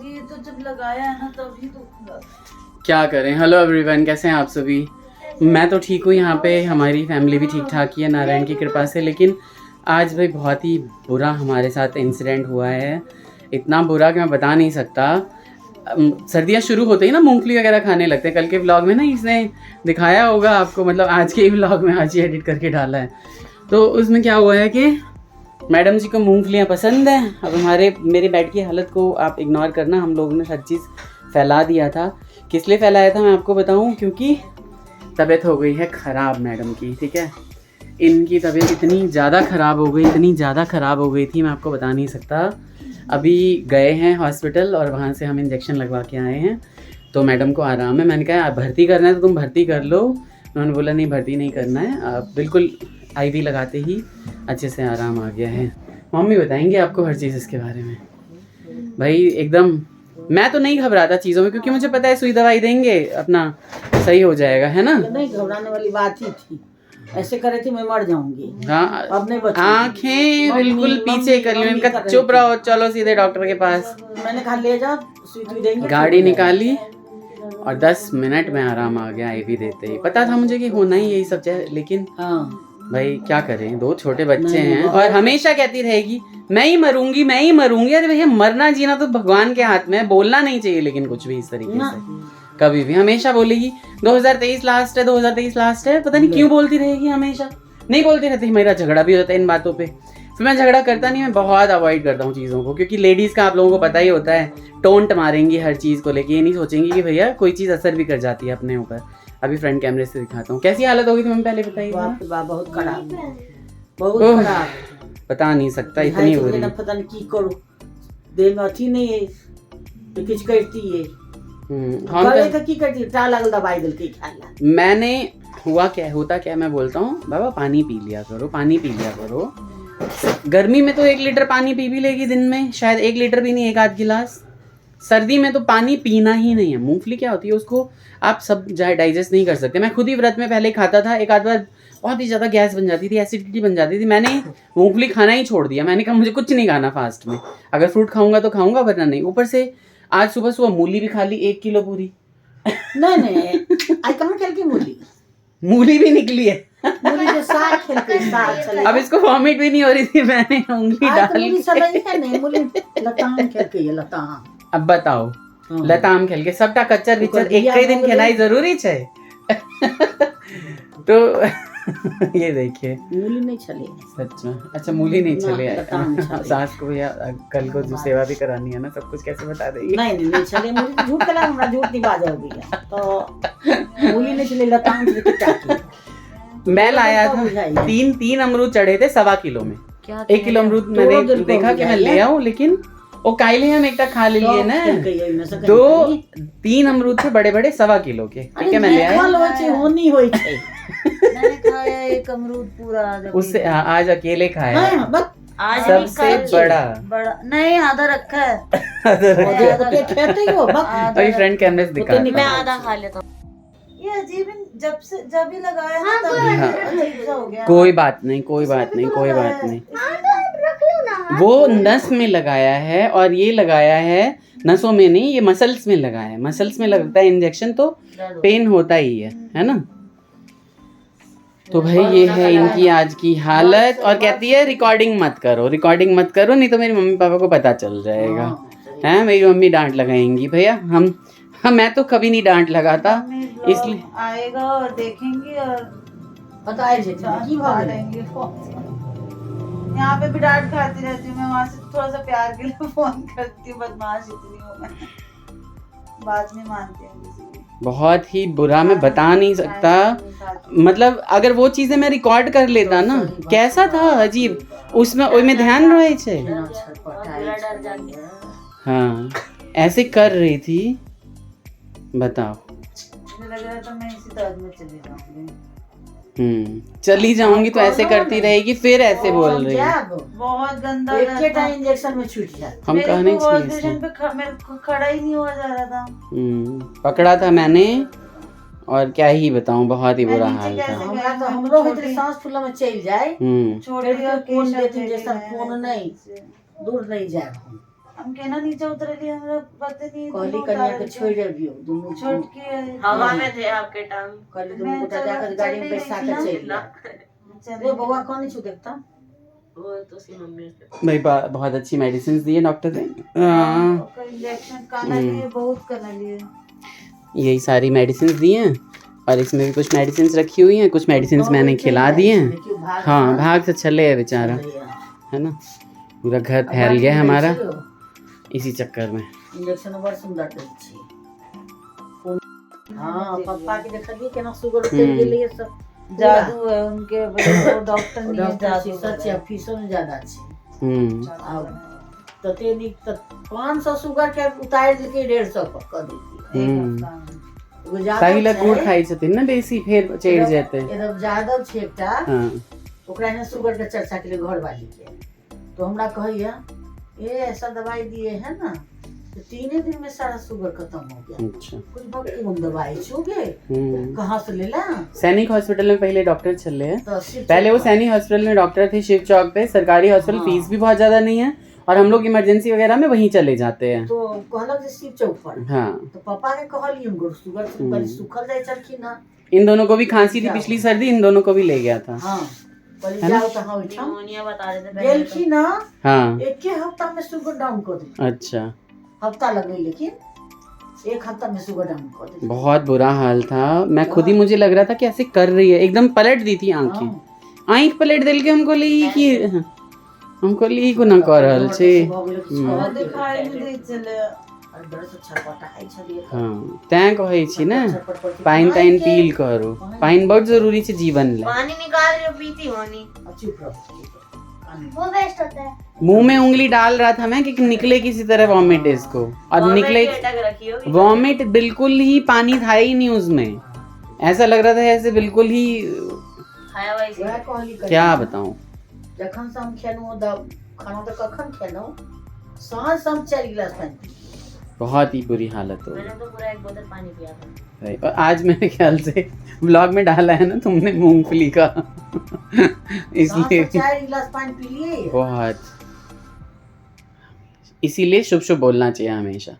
ये तो जब लगाया है ना तभी तो क्या करें। हेलो एवरीवन, कैसे हैं आप सभी। मैं तो ठीक हूँ, यहाँ पे हमारी फैमिली भी ठीक ठाक ही है नारायण की कृपा से। लेकिन आज भाई बहुत ही बुरा हमारे साथ इंसिडेंट हुआ है, इतना बुरा कि मैं बता नहीं सकता। सर्दियाँ शुरू होते ही ना मूंगफली वगैरह खाने लगते हैं। कल के व्लॉग में ना इसने दिखाया होगा आपको, मतलब आज के ही व्लॉग में आज ही एडिट करके डाला है। तो उसमें क्या हुआ है कि मैडम जी को मूंगफलियाँ पसंद हैं। अब मेरे बेड की हालत को आप इग्नोर करना, हम लोगों ने हर चीज़ फैला दिया था। किस लिए फैलाया था मैं आपको बताऊं, क्योंकि तबीयत हो गई है ख़राब मैडम की, ठीक है। इनकी तबीयत इतनी ज़्यादा ख़राब हो गई थी, मैं आपको बता नहीं सकता। अभी गए हैं हॉस्पिटल और वहाँ से हम इंजेक्शन लगवा के आए हैं, तो मैडम को आराम है। मैंने कहा भर्ती करना है तो तुम भर्ती कर लो। उन्होंने बोला नहीं भर्ती नहीं करना है, आप बिल्कुल IV लगाते ही अच्छे से आराम आ गया है। मम्मी बताएंगे आपको हर चीज़ इसके बारे में। भाई एकदम मैं तो नहीं घबराता चीज़ों में, क्योंकि मुझे पता है सुई दवाई देंगे अपना सही हो जाएगा, है ना। नहीं घबराने वाली बात ही थी, ऐसे करे थी मैं मर जाऊंगी। हाँ, अब नहीं बचूंगी। आंखें बिल्कुल पीछे कर ली। इनका चुप रहो, चलो सीधे डॉक्टर के पास। मैंने कहा ले जाओ सुई देंगे। गाड़ी निकाली और 10 मिनट में आराम आ गया IV देते ही। पता था मुझे कि होना ही यही सब चाहिए, लेकिन हाँ भाई क्या करें, 2 छोटे बच्चे हैं और हमेशा कहती रहेगी मैं ही मरूंगी। अरे भैया मरना जीना तो भगवान के हाथ में है, बोलना नहीं चाहिए लेकिन कुछ भी इस तरीके से कभी भी। हमेशा बोलेगी 2023 लास्ट है, पता नहीं क्यों बोलती रहेगी हमेशा। नहीं बोलती रहती, मेरा झगड़ा भी होता है इन बातों पे। फिर मैं झगड़ा करता नहीं, मैं बहुत अवॉइड करता हूँ चीज़ों को, क्योंकि लेडीज़ का आप लोगों को पता ही होता है, टोंट मारेंगी हर चीज़ को लेके। ये नहीं सोचेंगी कि भैया कोई चीज़ असर भी कर जाती है अपने ऊपर। अभी फ्रंट कैमरे से दिखाता हूँ कैसी हालत होगी, तुम्हें पहले बताइए। बहुत खराब, बहुत खराब, बता नहीं सकता इतनी बुरी। पता नहीं की करो, देह में अथी नहीं है, कुछ करती है। गले का की करती है, टा लगल दवाई दिल के खाला। मैंने होता क्या मैं बोलता हूँ बाबा पानी पी लिया करो। गर्मी में तो 1 लीटर पानी पी भी लेगी दिन में, शायद 1 लीटर भी नहीं, 1 आध गिलास। सर्दी में तो पानी पीना ही नहीं है। मूंगफली क्या होती है, उसको आप सब डाइजेस्ट नहीं कर सकते। मैं खुद ही व्रत में पहले खाता था, एक आध बार बहुत ही ज़्यादा गैस बन जाती थी, एसिडिटी बन जाती थी। मैंने मूंगफली खाना ही छोड़ दिया। मैंने कहा मुझे कुछ नहीं खाना फास्ट में, अगर फ्रूट खाऊंगा तो खाऊंगा वरना नहीं। ऊपर से आज सुबह मूली भी खा ली 1 किलो पूरी। नहीं आई कहाँ खेल की मूली भी निकली है। मूली जो साग खेल के साग चले। अब इसको वॉमिट भी नहीं हो रही थी, मैंने उंगली डाल मूली लताम खेल के, ये लताम। अब बताओ लताम खेल के सबटा कच्चर विचर एक ही दिन खिलाई जरूरी है। तो ये देखिए मूली नहीं चले सच में। अच्छा मूली नहीं चले। सास को भैया कल को जो सेवा भी करानी है ना, सब कुछ कैसे बता देगी। नहीं चले मूली, झूठ कला हमरा झूठ नहीं बाजा हो गया। तो मूली नहीं चले, लताम चले के क्या। मैं लाया था 3 अमरूद चढ़े थे 1.25 किलो में। 1 किलो अमरूद मैंने देखा कि मैं ले आऊं, लेकिन वो काइले हम एक खाली लिए ना, 2-3 अमरूद थे बड़े बड़े 1.25 किलो के, ठीक है मैं ले आया। मैंने खाया 1 अमरूद पूरा, उससे आज अकेले खाया आज सबसे बड़ा नहीं, आधा रखा है। अभी फ्रंट कैमरे से दिखा, मैं आधा खा लेता हूँ। ये अजीब, जब ही लगाया ना तभी अजीब सा हो गया। कोई बात नहीं। वो नस में लगाया है और ये लगाया है नसों में नहीं, ये मसल्स में लगाया है। मसल्स में लगता है इंजेक्शन तो पेन होता ही है ना। तो भाई ये है इनकी आज की हालत। और कहती है रिकॉर्डिंग मत करो नहीं तो मेरी मम्मी पापा को पता चल जाएगा। है मेरी मम्मी डांट लगाएंगी। भैया मैं तो कभी नहीं डांट लगाता, इसलिए आएगा और देखेंगे और बताएंगे। यहाँ पे भी डांट खाती रहती हूँ मैं, वहाँ से थोड़ा सा प्यार के लिए फोन करती हूँ। बदमाश इतनी हूँ मैं, बात नहीं मानती हूँ किसी की। बहुत ही बुरा, मैं बता नहीं सकता। मतलब अगर वो चीजें मैं रिकॉर्ड कर लेता ना, कैसा था अजीब, उसमें ध्यान रहे थे। हाँ ऐसे कर रही थी, बताओ। मुझे लग रहा था मैं इसी तरह में चली जाऊंगी। चली जाऊंगी तो ऐसे करती रहेगी, फिर ऐसे बोल रही है। बहुत गंदा इंजेक्शन में छूट जाए। हम कहने चाहिए मेरे को खड़ा ही नहीं हुआ जा रहा था। पकड़ा था मैंने और क्या ही बताऊं, बहुत ही बुरा हाल था। हम लोग सांस फूला में चल जाए, छोड़ दिया, कौन देती इंजेक्शन, कौन नहीं, दूर नहीं जाए। हम केना नीचे उतरली हमरा पता नहीं कहली कन्या के छोड़ दियो दोनों छोटकी हवा में थे आपके टांग। कहली दोनों गोटा जाकर गाड़ी में बैठा के चल रे बउआ कौन छु देखता वो तो उसकी मम्मी से भाई बहुत अच्छी मेडिसिन दी है डॉक्टर ने। इंजेक्शन काना लिए बहुत करना लिए यही सारी मेडिसिन दी हैं और इसमें भी कुछ मेडिसिन रखी हुई हैं, कुछ मेडिसिन मैंने खिला दी हैं। हाँ भाग से चले है बेचारा, है ना, पूरा घर फैल गया हमारा इसी चक्कर में। इंजेक्शन बड़ सुंदर दै छी। हां पापा के देखलिए केना शुगर उतर गेलै सब जादू है उनके, वो डॉक्टर नहीं है, जादू सच है, फीसों में ज्यादा छै। अब तो तेनी 500 शुगर के उतार के 150 पर कर दी। ताही ला गुड़ खाई छथिन ना बेसी, फिर चढ़ जाते एकदम ज्यादा छै एकटा। हां ओकरा ने शुगर के चर्चा के लिए घर वाली के तो हमरा कहैया ये ऐसा दवाई दिए है ना तो 3 दिन में सारा शुगर खत्म हो गया। अच्छा कुछ बहुत दवाई छूगे कहाँ से लेला? सैनिक हॉस्पिटल में पहले डॉक्टर चल रहे हैं, तो पहले वो सैनिक हॉस्पिटल में डॉक्टर थे शिव चौक पे, सरकारी हॉस्पिटल, फीस भी बहुत ज्यादा नहीं है और हम लोग इमरजेंसी वगैरह में वहीं चले जाते हैं। तो कहलक जे शिव चौक पर। हाँ तो पापा के कहली उनको शुगर कल सुखल जाय चलखी ना। इन दोनों को भी खांसी थी पिछली सर्दी, इन दोनों को भी ले गया था। हाँ कहली जाओ तो हाँ उठा निमोनिया बता रहे थे गेलखी ना। हाँ एक के हफ्ता में शुगर डाउन कर दी। अच्छा हफ्ता लगे लेकिन 1 हफ्ता में शुगर डाउन कर दी। बहुत बुरा हाल था। मैं खुद ही मुझे लग रहा था कि ऐसे कर रही है, एकदम पलट दी थी आंखें, आंख पलट दिल के हमको ली को ना कर रहल छे। दिखाई नहीं दै चले हाँ तैं कहै छी ना पाइन ताइन पील करो, पाइन बहुत जरूरी है जीवन ले। पानी निकाल रही हो पीती होनी। चुप रहो वो वेस्ट होता है। मुंह में उंगली डाल रहा था मैं कि निकले किसी तरह वॉमिट इसको, और निकले वॉमिट बिल्कुल ही पानी था ही नहीं उसमें, ऐसा लग रहा था ऐसे बिल्कुल ही क्या बताऊं। जखन से हम खेनो खाना तो कखन खेनो साँझ शाम 4 गिलास पानी। बहुत ही बुरी हालत हो। मैंने तो पूरा 1 बोतल पानी पिया था। और आज मेरे ख्याल से व्लॉग में डाला है ना तुमने मूंगफली का इसलिए 4 गिलास पानी पी लिए। बहुत, इसीलिए शुभ शुभ बोलना चाहिए हमेशा।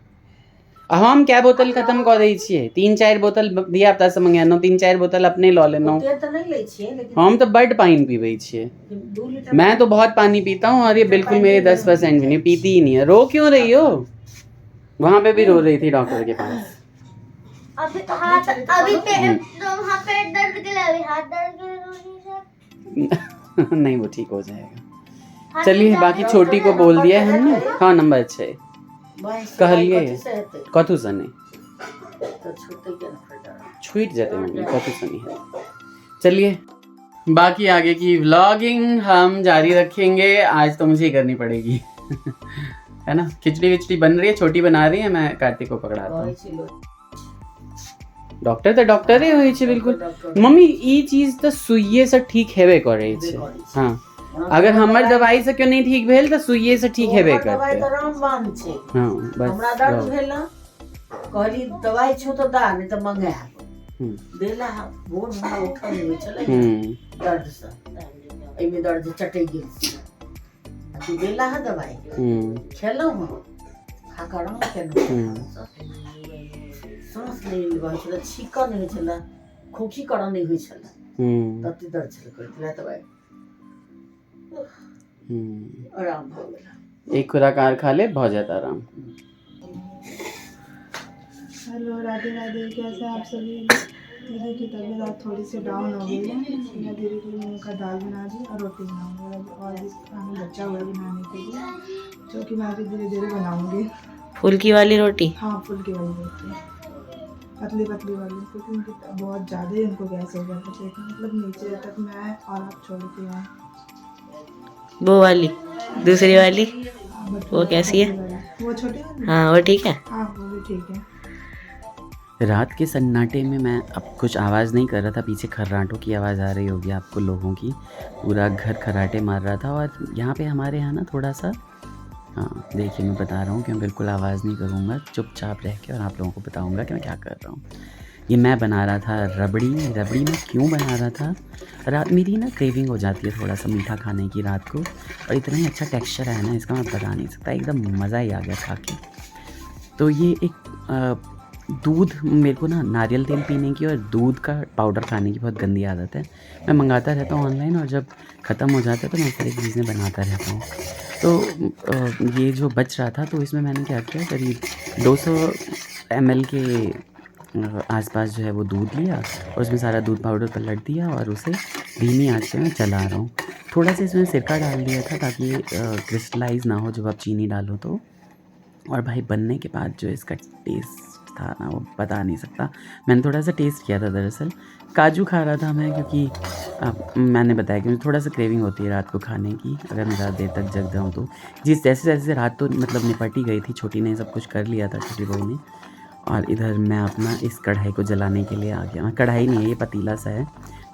हम क्या बोतल खत्म कर दै छियै, 3-4 बोतल दिया हफ्ता से मंगानो, 3-4 बोतल अपने लऽ लेनो। तो नहीं ले छियै लेकिन हम तो बड़ पानी पीबै छियै। 2 लीटर मैं तो बहुत पानी पीता हूँ और ये बिल्कुल मेरे 10% भी नहीं, पीती ही नहीं है। रो क्यों रही हो? वहाँ पे भी रो रही थी डॉक्टर के पास। अभी पेट दर्द के लिए, अभी हाथ दर्द के लिए नहीं वो ठीक हो जाएगा। चलिए बाकी छोटी को बोल दिया है हमने। हाँ नंबर 6 कहलिए कथू सने तो छूटे के ना छूट जाते मम्मी, कथू सनी है। चलिए बाकी आगे की व्लॉगिंग हम जारी रखेंगे। आज तो मुझे ही करनी पड़ेगी है ना। खिचड़ी विचड़ी बन रही है, छोटी बना रही है, मैं कार्तिक को पकड़ाता हूँ। डॉक्टर तो डॉक्टर ही होई छे बिल्कुल। मम्मी ई चीज तो सुइये से ठीक हेबे करे छे। हाँ अगर हमर दवाई से क्यों नहीं ठीक भेल तो सुइये से ठीक हेबे करते। दवाई तो रामबाण छे। हाँ बस हमरा दर्द भेल ना कहली दवाई छो तो दा नहीं तो मंगा देला। भोर हमरा उठल नहीं होय छले दर्द से, एमे दर्द चटै गेल तू देला है दवाई खेलो हम खा कर हम खेलो सांस नहीं लेबै छले, छीका नहीं होय छले, खोखी करऽ नहीं होय छले, तते दर्द छले करतिला दवाई आराम हो गेला। एक खुराक आर खा ले बहुत ज्यादा आराम। हेलो राधे राधे, कैसे आप सभी? दीदी की तबीयत आज थोड़ी सी डाउन हो गई है। मैं दीदी के लिए मूंग का दाल बना दी और रोटी बनाऊंगी और इस खाना बचा हुआ बनाने के लिए, जो कि मैं अभी धीरे धीरे बनाऊंगी। फुल्की वाली रोटी? हाँ फुल्की वाली रोटी, पतली पतली वाली, क्योंकि उनकी बहुत ज़्यादा ही उनको गैस हो गया था, मतलब नीचे तक मैं और आप छोड़ के आए। वो वाली दूसरी वाली वो कैसी है? वो छोटी वाली? हाँ वो ठीक है। हाँ वो भी ठीक है। रात के सन्नाटे में मैं अब कुछ आवाज़ नहीं कर रहा था, पीछे खर्राटों की आवाज़ आ रही होगी आपको लोगों की, पूरा घर खर्राटे मार रहा था। और यहाँ पे हमारे यहाँ ना थोड़ा सा, हाँ देखिए मैं बता रहा हूँ कि मैं बिल्कुल आवाज़ नहीं करूँगा, चुपचाप रह के और आप लोगों को बताऊँगा कि मैं क्या कर रहा हूँ। ये मैं बना रहा था रबड़ी मैं क्यों बना रहा था, रात मेरी ना क्रेविंग हो जाती है थोड़ा सा मीठा खाने की रात को, और इतना ही अच्छा टेक्सचर आया ना इसका, मैं बता नहीं सकता, एकदम मज़ा ही आ गया खा के। तो ये एक दूध, मेरे को ना नारियल तेल पीने की और दूध का पाउडर खाने की बहुत गंदी आदत है। मैं मंगाता रहता हूँ ऑनलाइन, और जब ख़त्म हो जाता है तो मैं इस तरह की चीज़ें बनाता रहता हूँ। तो ये जो बच रहा था तो इसमें मैंने क्या किया, करीब 200 ml के आसपास जो है वो दूध लिया, और उसमें सारा दूध पाउडर पलट दिया, और उसे धीमी आंच पे मैं चला रहा हूँ। थोड़ा सा इसमें सिरका डाल दिया था ताकि क्रिस्टलाइज़ ना हो जब आप चीनी डालो तो। और भाई बनने के बाद जो इसका टेस्ट था ना, वो बता नहीं सकता। मैंने थोड़ा सा टेस्ट किया था, दरअसल काजू खा रहा था मैं, क्योंकि मैंने बताया कि मुझे थोड़ा सा क्रेविंग होती है रात को खाने की, अगर मैं ज़्यादा देर तक जग जाऊँ तो। जैसे जैसे रात तो मतलब निपट ही गई थी, छोटी ने सब कुछ कर लिया था, छोटी बहू ने। और इधर मैं अपना इस कढ़ाई को जलाने के लिए आ गया। कढ़ाई नहीं है, ये पतीला सा है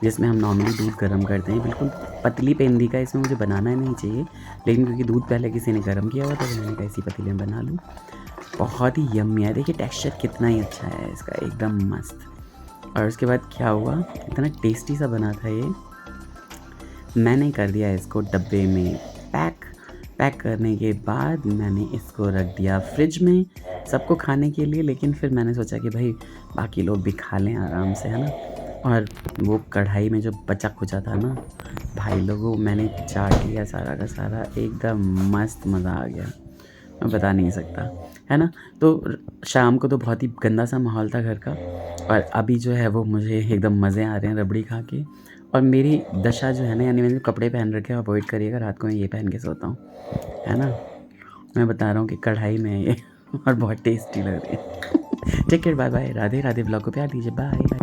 जिसमें हम नॉर्मली दूध गर्म करते हैं। बिल्कुल पतली पेंदी का, इसमें मुझे बनाना नहीं चाहिए, लेकिन क्योंकि दूध पहले किसी ने गर्म किया हुआ था तो मैंने कहा इसी पतीले में बना लूँ। बहुत ही यम्मी है, देखिए टेक्सचर कितना ही अच्छा है इसका, एकदम मस्त। और उसके बाद क्या हुआ, इतना टेस्टी सा बना था ये, मैंने कर दिया इसको डब्बे में पैक करने के बाद मैंने इसको रख दिया फ्रिज में सबको खाने के लिए। लेकिन फिर मैंने सोचा कि भाई बाकी लोग भी खा लें आराम से, है ना। और वो कढ़ाई में जो बचा खुचा था ना भाई लोगों, मैंने चाट लिया सारा का सारा, एकदम मस्त मज़ा आ गया, मैं बता नहीं सकता, है ना। तो शाम को तो बहुत ही गंदा सा माहौल था घर का, और अभी जो है वो मुझे एकदम मज़े आ रहे हैं रबड़ी खा के। और मेरी दशा जो है ना, यानी मैंने कपड़े पहन रखे हैं, अवॉइड करिएगा, रात को मैं ये पहन के सोता हूँ, है ना। मैं बता रहा हूँ कि कढ़ाई में ये और बहुत टेस्टी लग रही है। Take care, bye bye, Radhe Radhe. Blog को प्यार दीजिए, बाय।